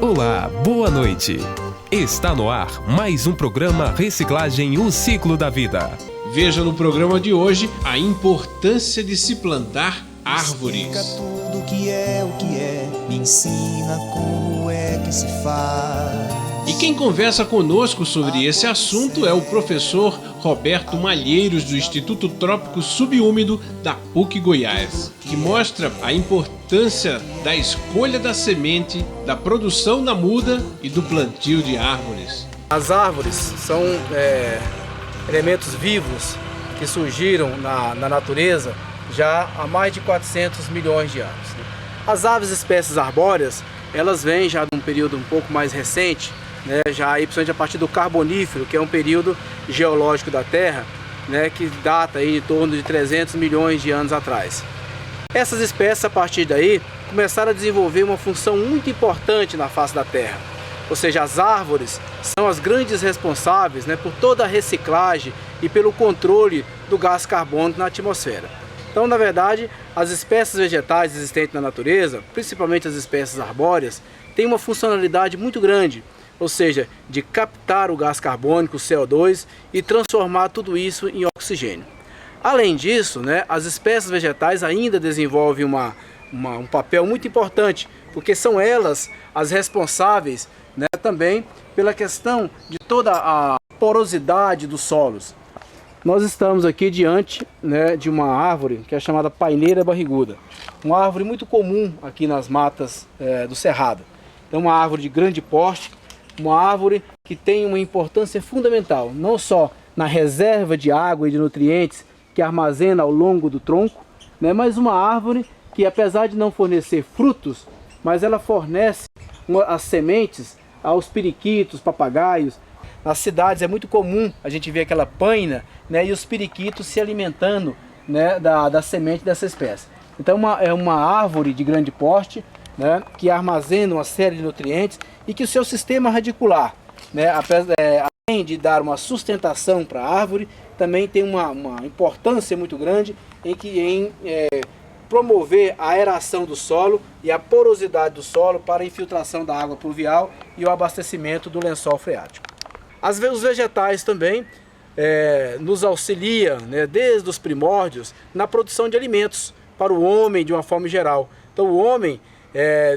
Olá, boa noite. Está no ar mais um programa Reciclagem, o Ciclo da Vida. Veja no programa de hoje a importância de se plantar árvores. Explica tudo o que é, me ensina como é que se faz. E quem conversa conosco sobre esse assunto é o professor Roberto Malheiros, do Instituto Trópico Subúmido da PUC Goiás, que mostra a importância da escolha da semente, da produção da muda e do plantio de árvores. As árvores são elementos vivos que surgiram na natureza já há mais de 400 milhões de anos. As aves espécies arbóreas, elas vêm já de um período um pouco mais recente, já aí, principalmente a partir do Carbonífero, que é um período geológico da Terra, que data aí em torno de 300 milhões de anos atrás. Essas espécies, a partir daí, começaram a desenvolver uma função muito importante na face da Terra. Ou seja, as árvores são as grandes responsáveis por toda a reciclagem e pelo controle do gás carbônico na atmosfera. Então, na verdade, as espécies vegetais existentes na natureza, principalmente as espécies arbóreas, têm uma funcionalidade muito grande, ou seja, de captar o gás carbônico, o CO2, e transformar tudo isso em oxigênio. Além disso, as espécies vegetais ainda desenvolvem um papel muito importante, porque são elas as responsáveis também pela questão de toda a porosidade dos solos. Nós estamos aqui diante de uma árvore que é chamada paineira barriguda, uma árvore muito comum aqui nas matas do Cerrado. É uma árvore de grande porte, uma árvore que tem uma importância fundamental, não só na reserva de água e de nutrientes que armazena ao longo do tronco, mas uma árvore que, apesar de não fornecer frutos, mas ela fornece as sementes aos periquitos, papagaios. Nas cidades é muito comum a gente ver aquela paina e os periquitos se alimentando da semente dessa espécie. Então é uma árvore de grande porte, que armazena uma série de nutrientes e que o seu sistema radicular, além de dar uma sustentação para a árvore, também tem uma importância muito grande em promover a aeração do solo e a porosidade do solo para a infiltração da água pluvial e o abastecimento do lençol freático. Os vegetais também nos auxiliam, desde os primórdios, na produção de alimentos para o homem de uma forma geral. Então o homem,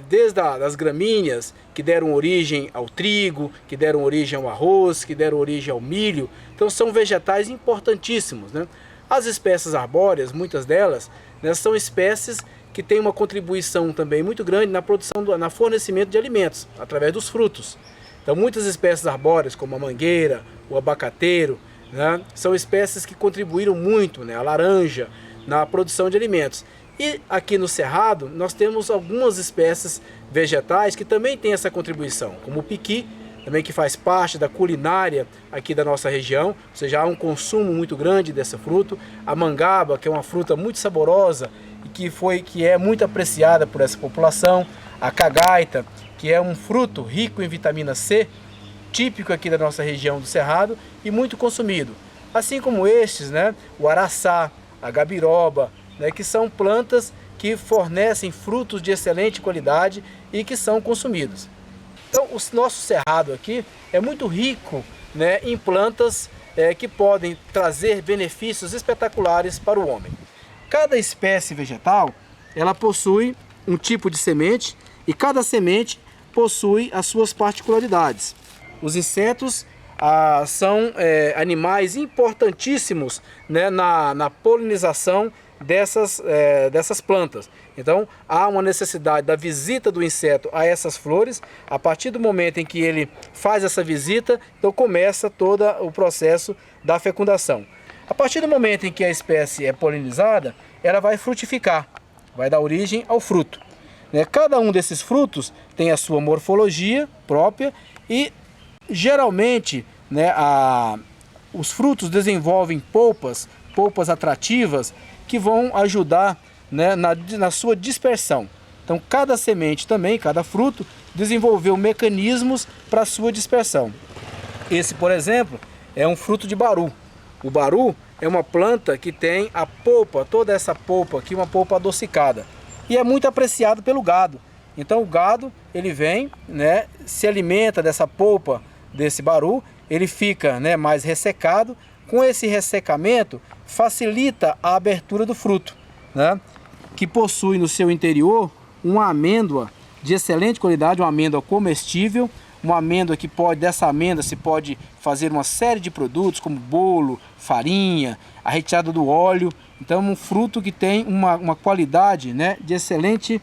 desde as gramíneas, que deram origem ao trigo, que deram origem ao arroz, que deram origem ao milho, então são vegetais importantíssimos. As espécies arbóreas, muitas delas, são espécies que têm uma contribuição também muito grande na produção, no fornecimento de alimentos, através dos frutos. Então muitas espécies arbóreas, como a mangueira, o abacateiro, são espécies que contribuíram muito, a laranja, na produção de alimentos. E aqui no Cerrado nós temos algumas espécies vegetais que também têm essa contribuição, como o piqui, também, que faz parte da culinária aqui da nossa região, ou seja, há um consumo muito grande desse fruto. A mangaba, que é uma fruta muito saborosa e que é muito apreciada por essa população. A cagaita, que é um fruto rico em vitamina C, típico aqui da nossa região do Cerrado e muito consumido. Assim como estes, o araçá, a gabiroba, que são plantas que fornecem frutos de excelente qualidade e que são consumidos. Então o nosso Cerrado aqui é muito rico em plantas que podem trazer benefícios espetaculares para o homem. Cada espécie vegetal, ela possui um tipo de semente e cada semente possui as suas particularidades. Os insetos são animais importantíssimos na polinização dessas plantas. Então há uma necessidade da visita do inseto a essas flores. A partir do momento em que ele faz essa visita, então começa todo o processo da fecundação. A partir do momento em que a espécie é polinizada, ela vai frutificar, vai dar origem ao fruto. Cada um desses frutos tem a sua morfologia própria e geralmente os frutos desenvolvem polpas atrativas que vão ajudar na sua dispersão. Então cada semente também, cada fruto, desenvolveu mecanismos para a sua dispersão. Esse, por exemplo, é um fruto de baru. O baru é uma planta que tem a polpa, toda essa polpa aqui, uma polpa adocicada. E é muito apreciado pelo gado. Então o gado ele vem, né, se alimenta dessa polpa desse baru, ele fica, né, mais ressecado. Com esse ressecamento, facilita a abertura do fruto, né, que possui no seu interior uma amêndoa de excelente qualidade, uma amêndoa comestível, uma amêndoa que dessa amêndoa se pode fazer uma série de produtos como bolo, farinha, a retirada do óleo. Então um fruto que tem uma qualidade, né, de excelente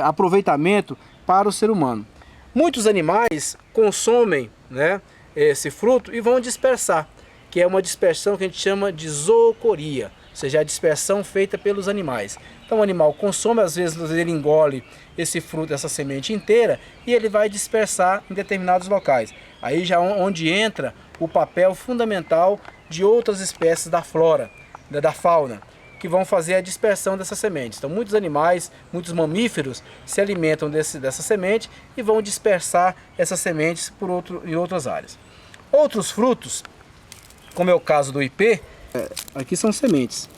aproveitamento para o ser humano. Muitos animais consomem, né, esse fruto e vão dispersar, que é uma dispersão que a gente chama de zoocoria, ou seja, a dispersão feita pelos animais. Então o animal consome, às vezes ele engole esse fruto, essa semente inteira, e ele vai dispersar em determinados locais. Aí já onde entra o papel fundamental de outras espécies da flora, da fauna, que vão fazer a dispersão dessas sementes. Então muitos animais, muitos mamíferos se alimentam dessa semente e vão dispersar essas sementes em outras áreas. Outros frutos, como é o caso do ipê, aqui são sementes.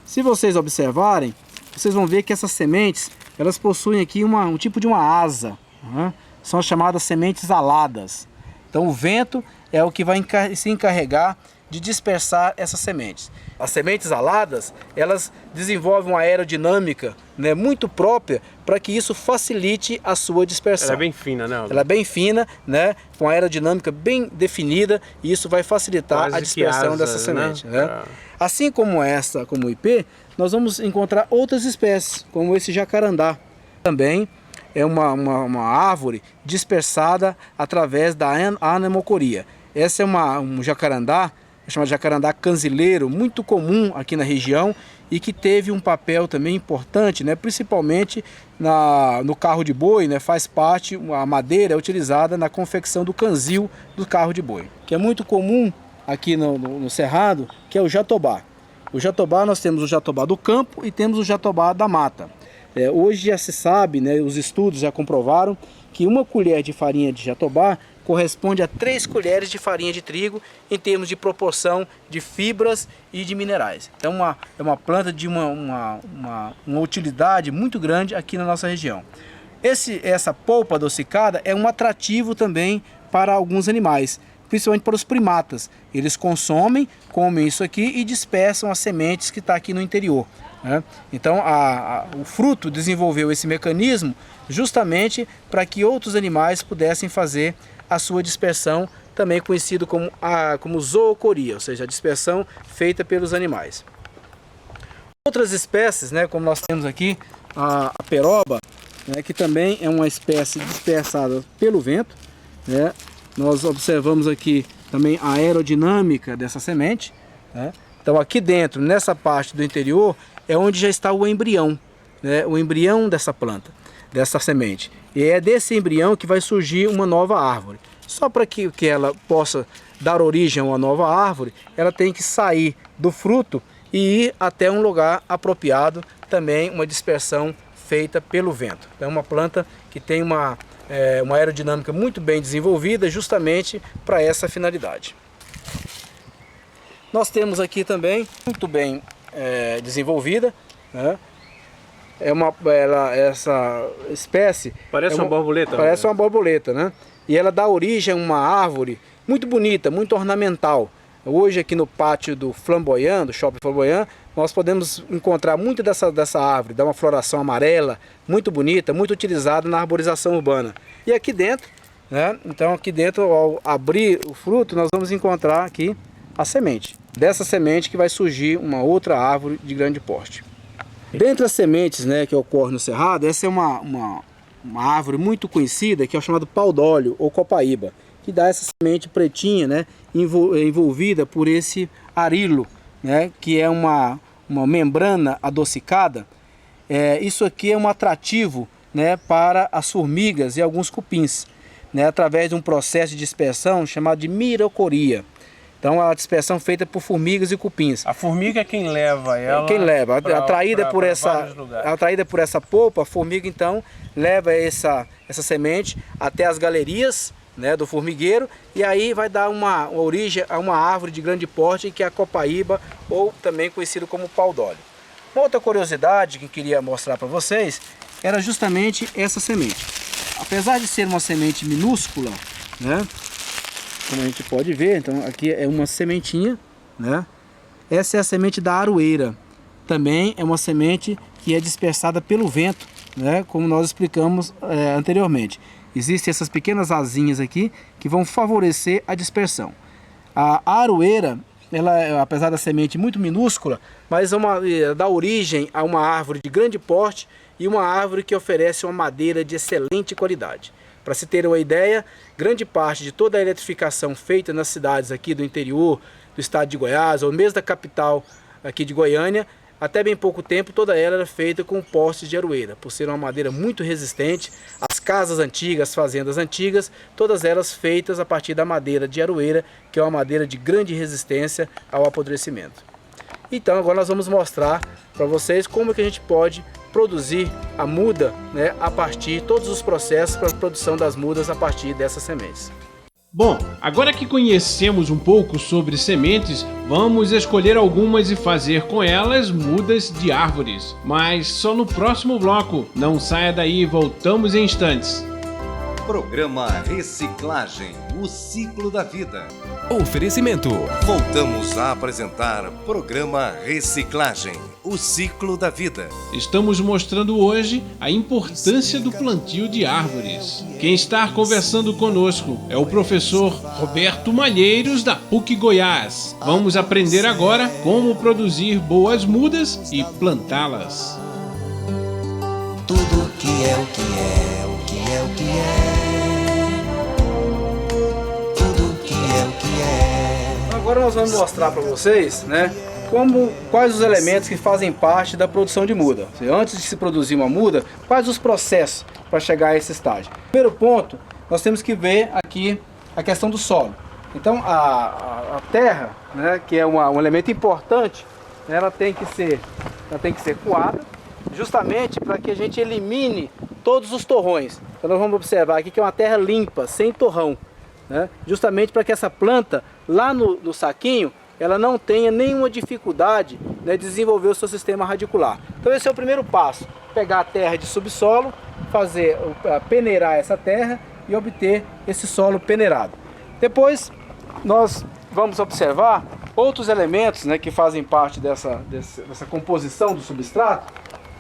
Se vocês observarem, vocês vão ver que essas sementes, elas possuem aqui um tipo de uma asa, né? São chamadas sementes aladas. Então o vento é o que vai se encarregar de dispersar essas sementes. As sementes aladas, elas desenvolvem uma aerodinâmica, né, muito própria para que isso facilite a sua dispersão. Ela é bem fina, né? Ela é bem fina, né, com a aerodinâmica bem definida, e isso vai facilitar quase a dispersão asa, dessa semente. né? Né? Assim como como o ipê, nós vamos encontrar outras espécies, como esse jacarandá. Também é uma árvore dispersada através da anemocoria. Essa é um jacarandá, chamado jacarandá canzileiro, muito comum aqui na região e que teve um papel também importante, né, principalmente no carro de boi, né, faz parte, a madeira é utilizada na confecção do canzil do carro de boi, que é muito comum aqui no Cerrado, que é o jatobá. O jatobá, nós temos o jatobá do campo e temos o jatobá da mata. Hoje já se sabe, né, os estudos já comprovaram que uma colher de farinha de jatobá corresponde a 3 colheres de farinha de trigo em termos de proporção de fibras e de minerais. Então é uma planta de uma utilidade muito grande aqui na nossa região. Essa polpa adocicada é um atrativo também para alguns animais, principalmente para os primatas. Eles comem isso aqui e dispersam as sementes que está aqui no interior, né? Então o fruto desenvolveu esse mecanismo justamente para que outros animais pudessem fazer a sua dispersão, também conhecido como zoocoria, ou seja, a dispersão feita pelos animais. Outras espécies, né, como nós temos aqui a peroba, né, que também é uma espécie dispersada pelo vento, né? Nós observamos aqui também a aerodinâmica dessa semente, né? Então aqui dentro, nessa parte do interior, é onde já está o embrião, né? O embrião dessa planta, dessa semente. E é desse embrião que vai surgir uma nova árvore. Só para que ela possa dar origem a uma nova árvore, ela tem que sair do fruto e ir até um lugar apropriado, também uma dispersão feita pelo vento. É uma planta que tem uma aerodinâmica muito bem desenvolvida justamente para essa finalidade. Nós temos aqui também, muito bem desenvolvida, né? Essa espécie parece uma borboleta. Parece uma borboleta, né? E ela dá origem a uma árvore muito bonita, muito ornamental. Hoje aqui no pátio do Flamboyant, do Shopping Flamboyant, nós podemos encontrar muito dessa árvore, dá uma floração amarela, muito bonita, muito utilizada na arborização urbana. E aqui dentro, né? Então aqui dentro, ao abrir o fruto, nós vamos encontrar aqui a semente. Dessa semente que vai surgir uma outra árvore de grande porte. Dentre as sementes, né, que ocorrem no Cerrado, essa é uma árvore muito conhecida, que é o chamado pau-d'óleo ou copaíba, que dá essa semente pretinha, né, envolvida por esse arilo, né, que é uma membrana adocicada. Isso aqui é um atrativo, né, para as formigas e alguns cupins, né, através de um processo de dispersão chamado de mirocoria. Então a dispersão feita por formigas e cupins. A formiga é quem leva ela. Quem leva, atraída por essa polpa, a formiga então leva essa semente até as galerias, né, do formigueiro, e aí vai dar uma origem a uma árvore de grande porte, que é a copaíba, ou também conhecido como pau-d'óleo. Uma outra curiosidade que eu queria mostrar para vocês era justamente essa semente. apesar de ser uma semente minúscula, né? Como a gente pode ver, então aqui é uma sementinha, né? Essa é a semente da aroeira. Também é uma semente que é dispersada pelo vento, né? Como nós explicamos anteriormente. Existem essas pequenas asinhas aqui que vão favorecer a dispersão. A aroeira, ela, apesar da semente muito minúscula, mas dá origem a uma árvore de grande porte e uma árvore que oferece uma madeira de excelente qualidade. Para se ter uma ideia, grande parte de toda a eletrificação feita nas cidades aqui do interior do estado de Goiás, ou mesmo da capital aqui de Goiânia, até bem pouco tempo toda ela era feita com postes de aroeira, por ser uma madeira muito resistente. As casas antigas, as fazendas antigas, todas elas feitas a partir da madeira de aroeira, que é uma madeira de grande resistência ao apodrecimento. Então agora nós vamos mostrar para vocês como que a gente pode produzir a muda, né, a partir de todos os processos para a produção das mudas a partir dessas sementes. Bom, agora que conhecemos um pouco sobre sementes, vamos escolher algumas e fazer com elas mudas de árvores. Mas só no próximo bloco. Não saia daí, voltamos em instantes. Programa Reciclagem, o ciclo da vida. Oferecimento. Voltamos a apresentar Programa Reciclagem, o ciclo da vida. Estamos mostrando hoje a importância do plantio de árvores. Quem está conversando conosco é o professor Roberto Malheiros, da PUC Goiás. Vamos aprender agora como produzir boas mudas e plantá-las. Tudo que é o que é, o que é o que é. Tudo que é o que é. Agora nós vamos mostrar para vocês, né, quais os elementos que fazem parte da produção de muda. Antes de se produzir uma muda, quais os processos para chegar a esse estágio. Primeiro ponto, nós temos que ver aqui a questão do solo. Então a terra, né, que é um elemento importante, ela tem que ser coada, justamente para que a gente elimine todos os torrões. Então nós vamos observar aqui que é uma terra limpa, sem torrão, né? Justamente para que essa planta lá no saquinho ela não tenha nenhuma dificuldade, né, de desenvolver o seu sistema radicular. Então esse é o primeiro passo: pegar a terra de subsolo, peneirar essa terra e obter esse solo peneirado. Depois nós vamos observar outros elementos, né, que fazem parte dessa composição do substrato,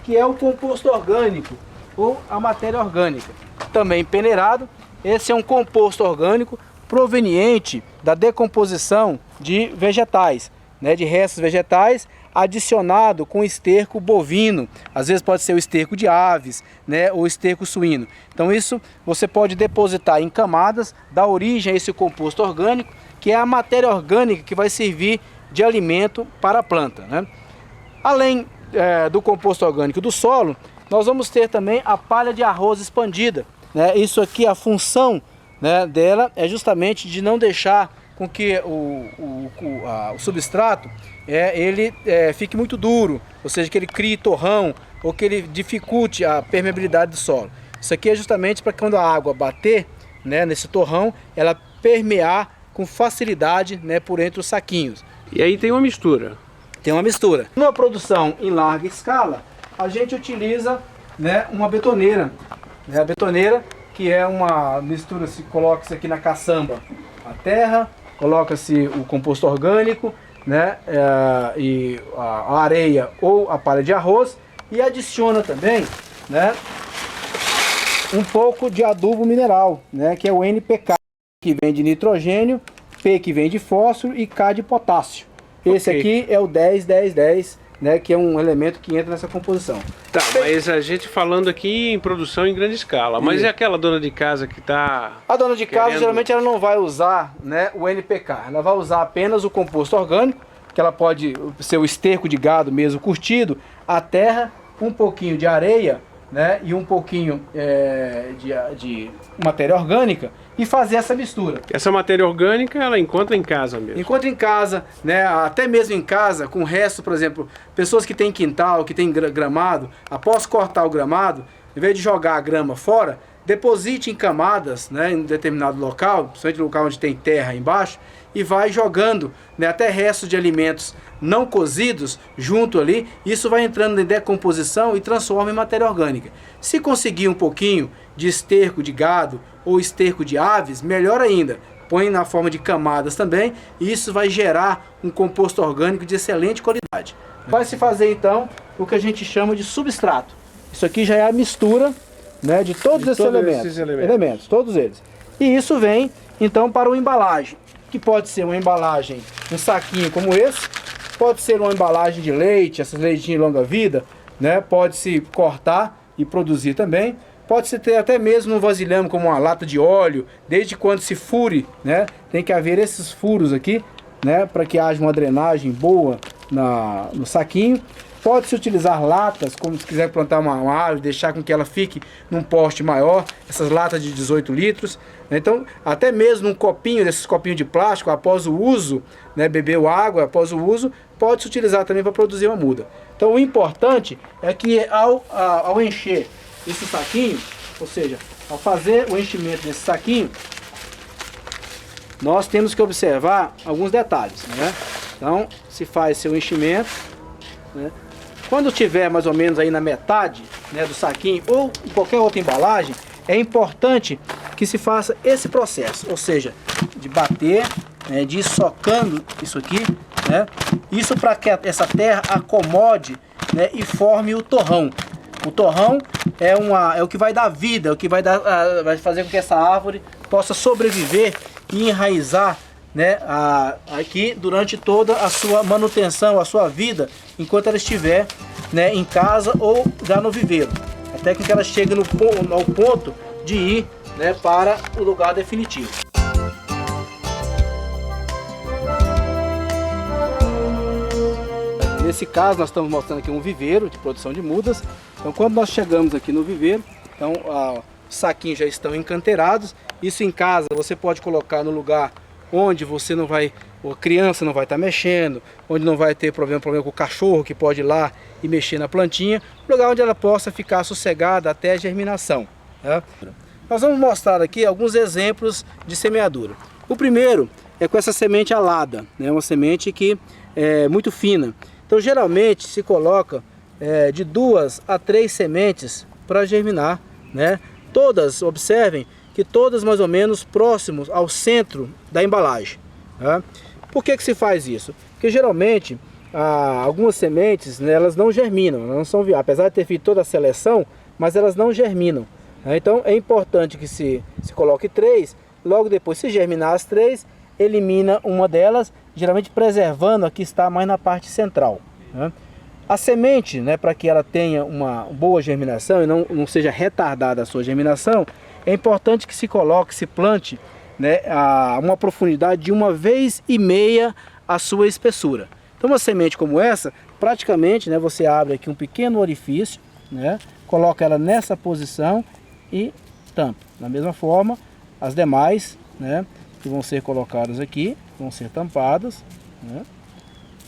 que é o composto orgânico ou a matéria orgânica, também peneirado. Esse é um composto orgânico proveniente da decomposição de vegetais, né, de restos vegetais, adicionado com esterco bovino. Às vezes pode ser o esterco de aves, né, ou esterco suíno. Então isso você pode depositar em camadas, dar origem a esse composto orgânico, que é a matéria orgânica que vai servir de alimento para a planta, né? Além do composto orgânico do solo, nós vamos ter também a palha de arroz expandida, né? Isso aqui, a função, né, dela é justamente de não deixar com que o substrato ele fique muito duro, ou seja, que ele crie torrão ou que ele dificulte a permeabilidade do solo. Isso aqui é justamente para quando a água bater, né, nesse torrão, ela permear com facilidade, né, por entre os saquinhos. E aí tem uma mistura. Tem uma mistura. Numa produção em larga escala, a gente utiliza, né, uma betoneira. A betoneira, que é uma mistura, se coloca isso aqui na caçamba, a terra, coloca-se o composto orgânico, né, e a areia ou a palha de arroz, e adiciona também, né, um pouco de adubo mineral, né, que é o NPK, que vem de nitrogênio, P que vem de fósforo e K de potássio. Esse aqui é o 10-10-10, né, que é um elemento que entra nessa composição. Tá, mas a gente falando aqui em produção em grande escala, mas é aquela dona de casa que está... A dona de casa, geralmente, ela não vai usar, né, o NPK, ela vai usar apenas o composto orgânico, que ela pode ser o esterco de gado mesmo curtido, a terra, um pouquinho de areia, né, e um pouquinho de matéria orgânica, e fazer essa mistura. Essa matéria orgânica ela encontra em casa mesmo? Encontra em casa, né, até mesmo em casa, com o resto, por exemplo, pessoas que têm quintal, que têm gramado, após cortar o gramado, em vez de jogar a grama fora, deposite em camadas, né, em determinado local, principalmente no local onde tem terra embaixo, e vai jogando, né, até restos de alimentos não cozidos junto ali. Isso vai entrando em decomposição e transforma em matéria orgânica. Se conseguir um pouquinho de esterco de gado ou esterco de aves, melhor ainda. Põe na forma de camadas também, e isso vai gerar um composto orgânico de excelente qualidade. Vai se fazer então o que a gente chama de substrato. Isso aqui já é a mistura, né, de todos esses elementos, todos eles. E isso vem então para uma embalagem, que pode ser uma embalagem, um saquinho como esse, pode ser uma embalagem de leite, essas leitinhas de longa vida, né, pode-se cortar e produzir também. Pode-se ter até mesmo um vasilhame como uma lata de óleo, desde quando se fure, né? Tem que haver esses furos aqui, né? Para que haja uma drenagem boa no saquinho. Pode-se utilizar latas, como se quiser plantar uma árvore, deixar com que ela fique num poste maior, essas latas de 18 litros. Então, até mesmo um copinho, desses copinhos de plástico, após o uso, né? Bebeu água após o uso, pode-se utilizar também para produzir uma muda. Então, o importante é que ao encher esse saquinho, ou seja, ao fazer o enchimento desse saquinho, nós temos que observar alguns detalhes, né? Então, se faz seu enchimento, né? Quando tiver mais ou menos aí na metade, né, do saquinho ou em qualquer outra embalagem, é importante que se faça esse processo, ou seja, de bater, né, de ir socando isso aqui, né? Isso para que essa terra acomode, né, e forme o torrão. O torrão é o que vai dar vida, o que vai fazer com que essa árvore possa sobreviver e enraizar, né, aqui durante toda a sua manutenção, a sua vida, enquanto ela estiver, né, em casa ou já no viveiro, até que ela chegue ao ponto de ir, né, para o lugar definitivo. Nesse caso, nós estamos mostrando aqui um viveiro de produção de mudas. Então, quando nós chegamos aqui no viveiro, então, os saquinhos já estão encanteirados. Isso em casa você pode colocar no lugar onde você não vai, a criança não vai estar mexendo, onde não vai ter problema com o cachorro que pode ir lá e mexer na plantinha, lugar onde ela possa ficar sossegada até a germinação, tá? Nós vamos mostrar aqui alguns exemplos de semeadura. O primeiro é com essa semente alada, né? Uma semente que é muito fina. Então, geralmente se coloca de 2 a 3 sementes para germinar, né? Todas, observem que todas mais ou menos próximos ao centro da embalagem, tá? Por que se faz isso? Porque geralmente algumas sementes, né, elas não germinam, elas não são viáveis, apesar de ter feito toda a seleção, mas elas não germinam, né? Então é importante que se coloque 3, logo depois, se germinar as 3, elimina uma delas, geralmente preservando a que está mais na parte central, né? A semente, né, para que ela tenha uma boa germinação e não seja retardada a sua germinação, é importante que se coloque, se plante, né, a uma profundidade de 1,5 vezes a sua espessura. Então, uma semente como essa, praticamente, né, você abre aqui um pequeno orifício, né, coloca ela nessa posição e tampa. Da mesma forma, as demais, né, que vão ser colocadas aqui, vão ser tampadas, né?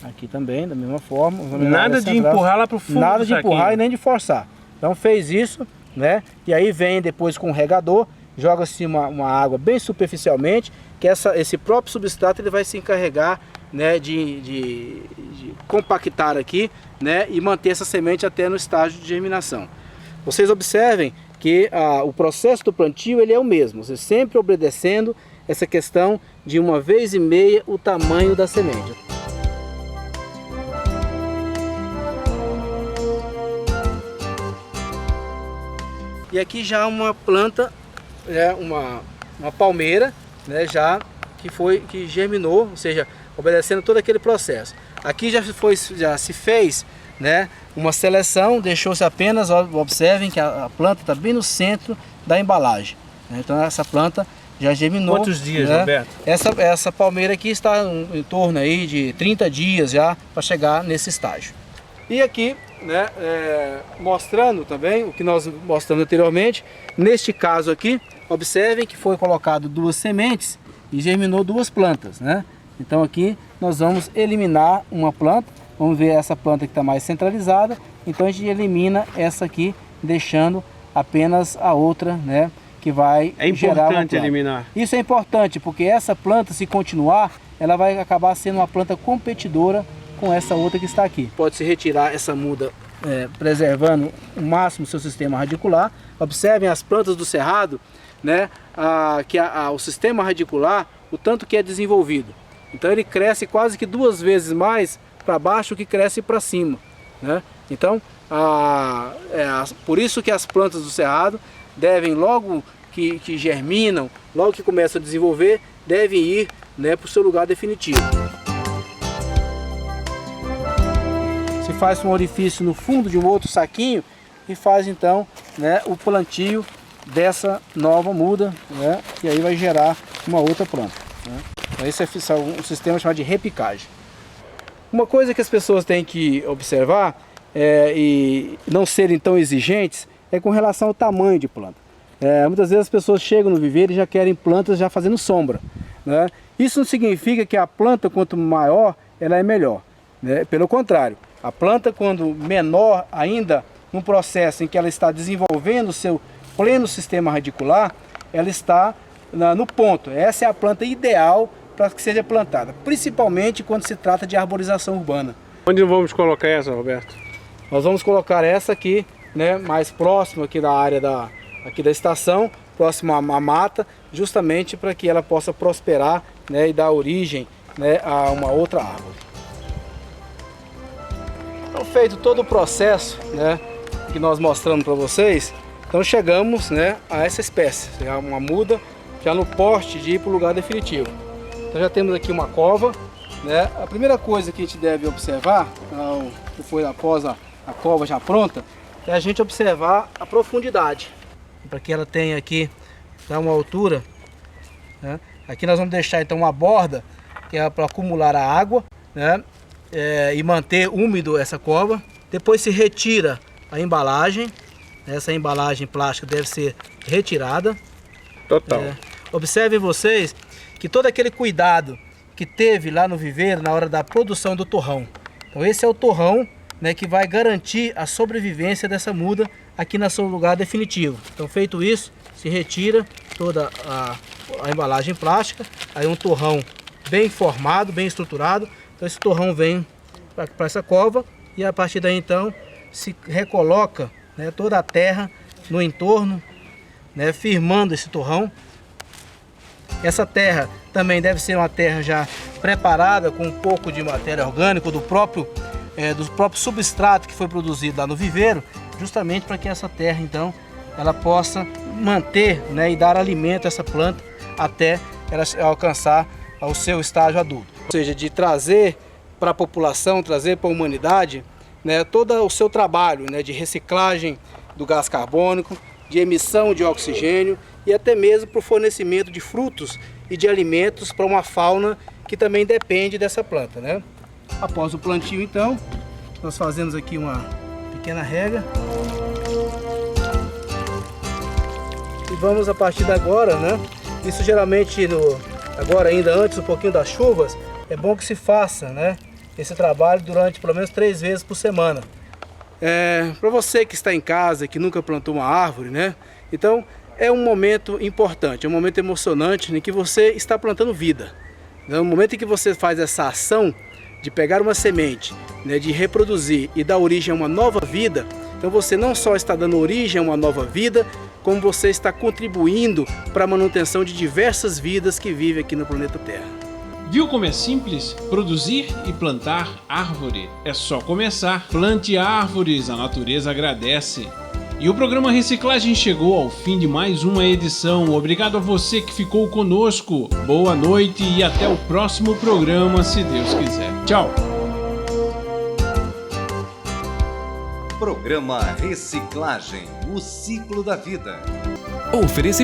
Aqui também, da mesma forma. Nada de empurrar lá para o fundo. Nada de empurrar e nem de forçar. Então fez isso, né? E aí vem depois com o regador, joga-se uma água bem superficialmente, que esse próprio substrato ele vai se encarregar, né, de compactar aqui, né, e manter essa semente até no estágio de germinação. Vocês observem que o processo do plantio ele é o mesmo, você sempre obedecendo essa questão de 1,5 vezes o tamanho da semente. E aqui já uma planta, uma palmeira, né, que germinou, ou seja, obedecendo todo aquele processo. Aqui já se fez, né, uma seleção, deixou-se apenas, observem que a planta está bem no centro da embalagem, né? Então essa planta já germinou. Quantos dias, né? Roberto? Essa palmeira aqui está em torno aí de 30 dias já para chegar nesse estágio. E aqui, né, mostrando também o que nós mostramos anteriormente, neste caso aqui, observem que foi colocado 2 sementes e germinou 2 plantas, né? Então aqui nós vamos eliminar uma planta, vamos ver essa planta que está mais centralizada, então a gente elimina essa aqui, deixando apenas a outra, né, que vai É gerar uma importante planta. eliminar. Isso é importante, porque essa planta, se continuar, ela vai acabar sendo uma planta competidora com essa outra que está aqui. Pode-se retirar essa muda preservando o máximo o seu sistema radicular. Observem as plantas do cerrado, né, o sistema radicular, o tanto que é desenvolvido. Então ele cresce quase que 2 vezes mais para baixo que cresce para cima, né? Então, por isso que as plantas do cerrado devem, logo que germinam, logo que começam a desenvolver, devem ir, né, para o seu lugar definitivo. Se faz um orifício no fundo de um outro saquinho e faz então, né, o plantio dessa nova muda, né, e aí vai gerar uma outra planta, né? Então esse é um sistema chamado de repicagem. Uma coisa que as pessoas têm que observar e não serem tão exigentes é com relação ao tamanho de planta. Muitas vezes as pessoas chegam no viveiro e já querem plantas já fazendo sombra, né? Isso não significa que a planta, quanto maior, ela é melhor, né? Pelo contrário, a planta, quando menor ainda, num processo em que ela está desenvolvendo o seu pleno sistema radicular, ela está no ponto. Essa é a planta ideal para que seja plantada, principalmente quando se trata de arborização urbana. Onde vamos colocar essa, Roberto? Nós vamos colocar essa aqui, né, mais próximo aqui da área aqui da estação, próximo à mata, justamente para que ela possa prosperar, né, e dar origem, né, a uma outra árvore. Então, feito todo o processo, né, que nós mostramos para vocês, então chegamos, né, a essa espécie, uma muda já no porte de ir para o lugar definitivo. Então já temos aqui uma cova, né? A primeira coisa que a gente deve observar, depois após a cova já pronta, é a gente observar a profundidade, para que ela tenha aqui uma altura, né? Aqui nós vamos deixar então uma borda que é para acumular a água, né? E manter úmido essa cova. Depois se retira a embalagem, essa embalagem plástica deve ser retirada. Total. Observem vocês que todo aquele cuidado que teve lá no viveiro na hora da produção do torrão. Então esse é o torrão, né, que vai garantir a sobrevivência dessa muda aqui no seu lugar definitivo. Então feito isso, se retira toda a embalagem plástica, aí um torrão bem formado, bem estruturado. Então esse torrão vem para essa cova e a partir daí então se recoloca, né, toda a terra no entorno, né, firmando esse torrão. Essa terra também deve ser uma terra já preparada com um pouco de matéria orgânica do próprio substrato que foi produzido lá no viveiro, justamente para que essa terra então ela possa manter, né, e dar alimento a essa planta até ela alcançar o seu estágio adulto. Ou seja, de trazer para a população, trazer para a humanidade, né, todo o seu trabalho, né, de reciclagem do gás carbônico, de emissão de oxigênio e até mesmo para o fornecimento de frutos e de alimentos para uma fauna que também depende dessa planta, né? Após o plantio, então, nós fazemos aqui uma pequena rega e vamos a partir de agora, né? Isso geralmente agora ainda antes um pouquinho das chuvas, é bom que se faça, né, esse trabalho durante pelo menos 3 vezes por semana. Para você que está em casa, que nunca plantou uma árvore, né? Então é um momento importante, é um momento emocionante em que você está plantando vida. No momento em que você faz essa ação de pegar uma semente, né, de reproduzir e dar origem a uma nova vida, então você não só está dando origem a uma nova vida, como você está contribuindo para a manutenção de diversas vidas que vivem aqui no planeta Terra. Viu como é simples? Produzir e plantar árvore. É só começar. Plante árvores, a natureza agradece. E o programa Reciclagem chegou ao fim de mais uma edição. Obrigado a você que ficou conosco. Boa noite e até o próximo programa, se Deus quiser. Tchau! Programa Reciclagem, o ciclo da vida. Oferecimento